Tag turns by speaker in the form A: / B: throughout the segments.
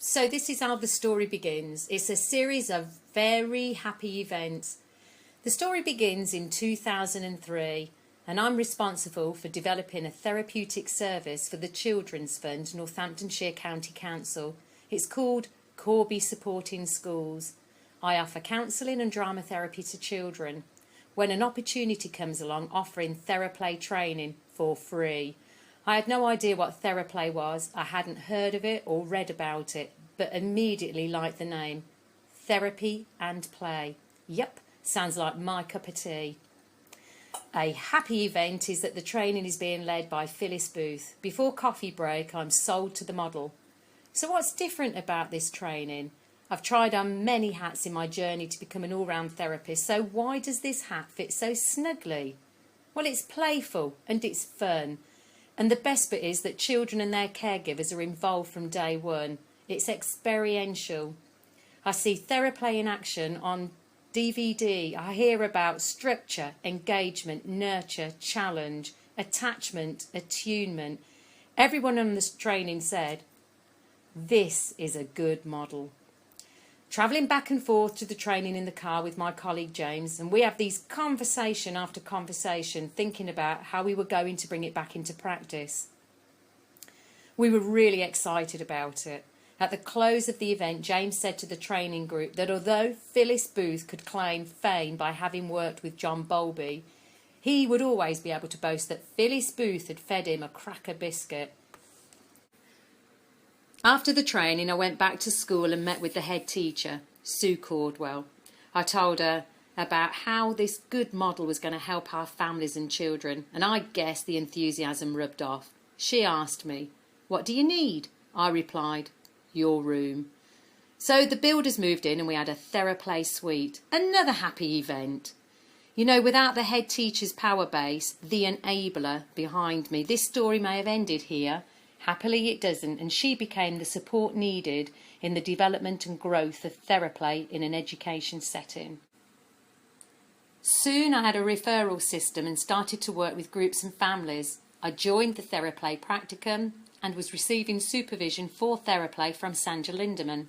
A: So this is how the story begins. It's a series of very happy events. The story begins in 2003 and I'm responsible for developing a therapeutic service for the Children's Fund, Northamptonshire County Council. It's called Corby Supporting Schools. I offer counselling and drama therapy to children. When an opportunity comes along, offering Theraplay training for free. I had no idea what Theraplay was. I hadn't heard of it or read about it, but immediately liked the name. Therapy and play. Yep, sounds like my cup of tea. A happy event is that the training is being led by Phyllis Booth. Before coffee break, I'm sold to the model. So what's different about this training? I've tried on many hats in my journey to become an all-round therapist, so why does this hat fit so snugly? Well, it's playful and it's fun. And the best bit is that children and their caregivers are involved from day one. It's experiential. I see Theraplay in action on DVD. I hear about structure, engagement, nurture, challenge, attachment, attunement. Everyone on this training said, this is a good model. Travelling back and forth to the training in the car with my colleague James, and we have these conversation after conversation thinking about how we were going to bring it back into practice. We were really excited about it. At the close of the event, James said to the training group that although Phyllis Booth could claim fame by having worked with John Bowlby, he would always be able to boast that Phyllis Booth had fed him a cracker biscuit. After the training, I went back to school and met with the head teacher, Sue Cordwell. I told her about how this good model was going to help our families and children, and I guess the enthusiasm rubbed off. She asked me, "What do you need?" I replied, "Your room." So the builders moved in and we had a Theraplay suite. Another happy event. You know, without the head teacher's power base, the enabler behind me, this story may have ended here. Happily it doesn't, and she became the support needed in the development and growth of Theraplay in an education setting. Soon I had a referral system and started to work with groups and families. I joined the Theraplay practicum and was receiving supervision for Theraplay from Sandra Lindemann.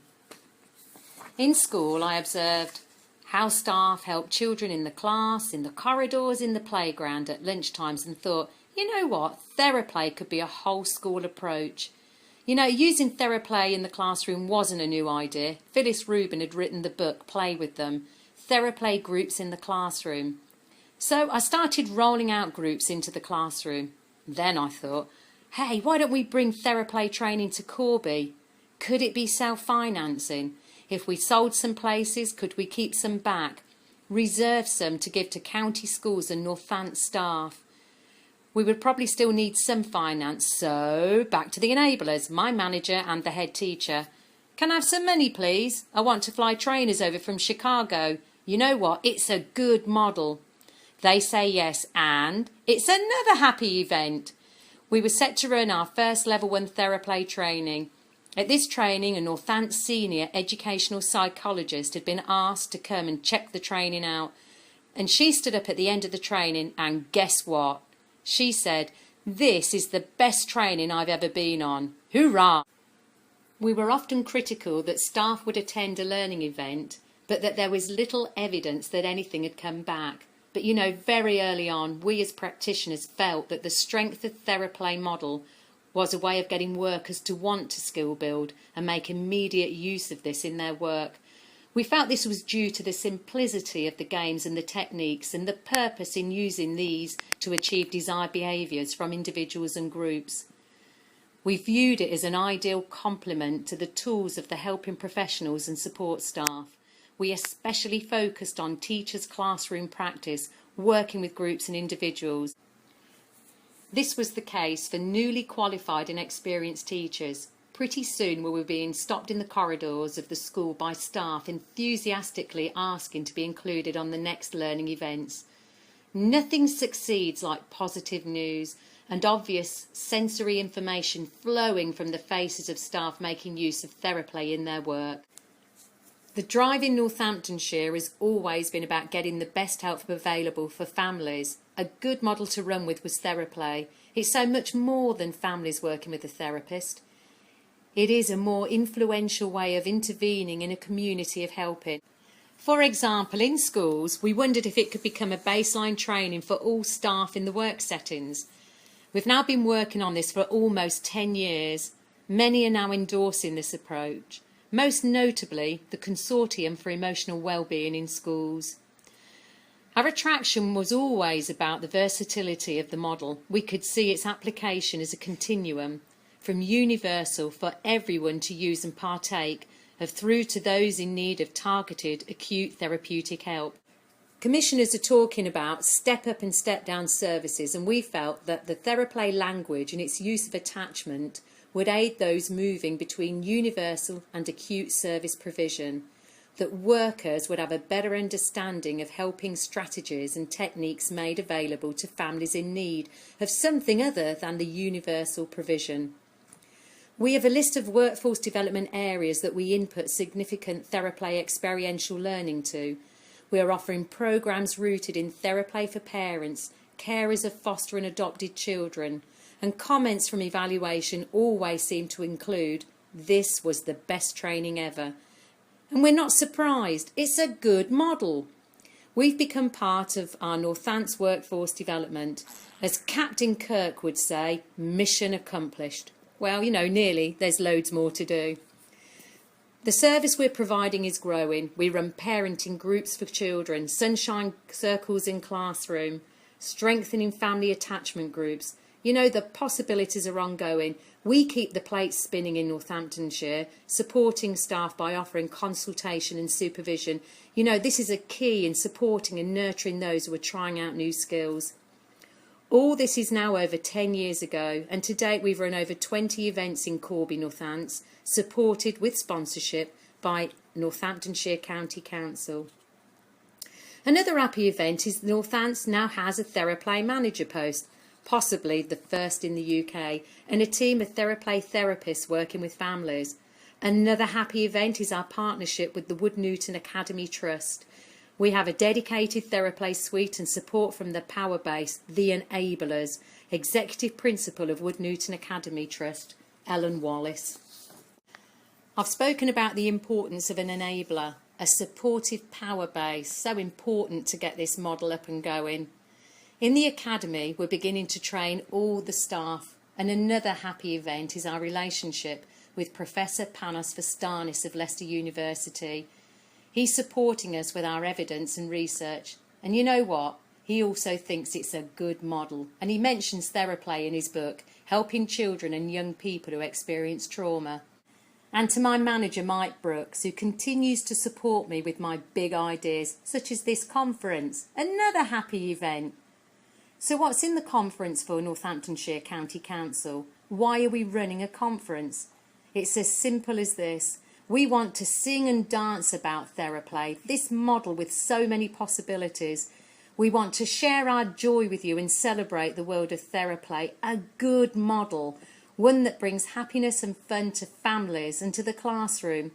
A: In school I observed how staff helped children in the class, in the corridors, in the playground at lunchtimes and thought, you know what, Theraplay could be a whole school approach. You know, using Theraplay in the classroom wasn't a new idea. Phyllis Rubin had written the book Play With Them, Theraplay Groups in the Classroom. So I started rolling out groups into the classroom. Then I thought, hey, why don't we bring Theraplay training to Corby? Could it be self-financing? If we sold some places, could we keep some back? Reserve some to give to county schools and Northant staff? We would probably still need some finance, so back to the enablers, my manager and the head teacher. Can I have some money, please? I want to fly trainers over from Chicago. You know what? It's a good model. They say yes, and it's another happy event. We were set to run our first level 1 Theraplay training. At this training, a Northant senior educational psychologist had been asked to come and check the training out. And she stood up at the end of the training and guess what? She said, "This is the best training I've ever been on. Hoorah!" We were often critical that staff would attend a learning event, but that there was little evidence that anything had come back. But you know, very early on, we as practitioners felt that the strength of Theraplay model was a way of getting workers to want to skill build and make immediate use of this in their work. We felt this was due to the simplicity of the games and the techniques and the purpose in using these to achieve desired behaviours from individuals and groups. We viewed it as an ideal complement to the tools of the helping professionals and support staff. We especially focused on teachers' classroom practice, working with groups and individuals. This was the case for newly qualified and experienced teachers. Pretty soon we were being stopped in the corridors of the school by staff enthusiastically asking to be included on the next learning events. Nothing succeeds like positive news and obvious sensory information flowing from the faces of staff making use of Theraplay in their work. The drive in Northamptonshire has always been about getting the best help available for families. A good model to run with was Theraplay. It's so much more than families working with a therapist. It is a more influential way of intervening in a community of helping. For example, in schools, we wondered if it could become a baseline training for all staff in the work settings. We've now been working on this for almost 10 years. Many are now endorsing this approach, most notably the Consortium for Emotional Wellbeing in Schools. Our attraction was always about the versatility of the model. We could see its application as a continuum, from universal for everyone to use and partake of, through to those in need of targeted acute therapeutic help. Commissioners are talking about step up and step down services, and we felt that the Theraplay language and its use of attachment would aid those moving between universal and acute service provision, that workers would have a better understanding of helping strategies and techniques made available to families in need of something other than the universal provision. We have a list of workforce development areas that we input significant Theraplay experiential learning to. We are offering programmes rooted in Theraplay for parents, carers of foster and adopted children, and comments from evaluation always seem to include, "This was the best training ever." And we're not surprised, it's a good model. We've become part of our Northants workforce development. As Captain Kirk would say, mission accomplished. Well, nearly. There's loads more to do. The service we're providing is growing. We run parenting groups for children, sunshine circles in classroom, strengthening family attachment groups. The possibilities are ongoing. We keep the plates spinning in Northamptonshire, supporting staff by offering consultation and supervision. This is a key in supporting and nurturing those who are trying out new skills. All this is now over 10 years ago, and to date we've run over 20 events in Corby, Northants, supported with sponsorship by Northamptonshire County Council. Another happy event is Northants now has a Theraplay manager post, possibly the first in the UK, and a team of Theraplay therapists working with families. Another happy event is our partnership with the Wood Newton Academy Trust. We have a dedicated Theraplay suite and support from the power base, the Enablers, Executive Principal of Wood Newton Academy Trust, Ellen Wallace. I've spoken about the importance of an enabler, a supportive power base, so important to get this model up and going. In the Academy, we're beginning to train all the staff, and another happy event is our relationship with Professor Panos Vastanis of Leicester University. He's supporting us with our evidence and research, and you know what? He also thinks it's a good model, and he mentions Theraplay in his book, Helping Children and Young People Who Experience Trauma. And to my manager, Mike Brooks, who continues to support me with my big ideas, such as this conference, another happy event. So what's in the conference for Northamptonshire County Council? Why are we running a conference? It's as simple as this. We want to sing and dance about Theraplay, this model with so many possibilities. We want to share our joy with you and celebrate the world of Theraplay, a good model, one that brings happiness and fun to families and to the classroom.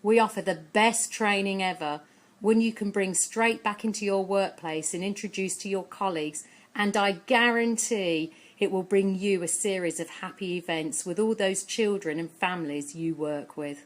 A: We offer the best training ever, one you can bring straight back into your workplace and introduce to your colleagues, and I guarantee it will bring you a series of happy events with all those children and families you work with.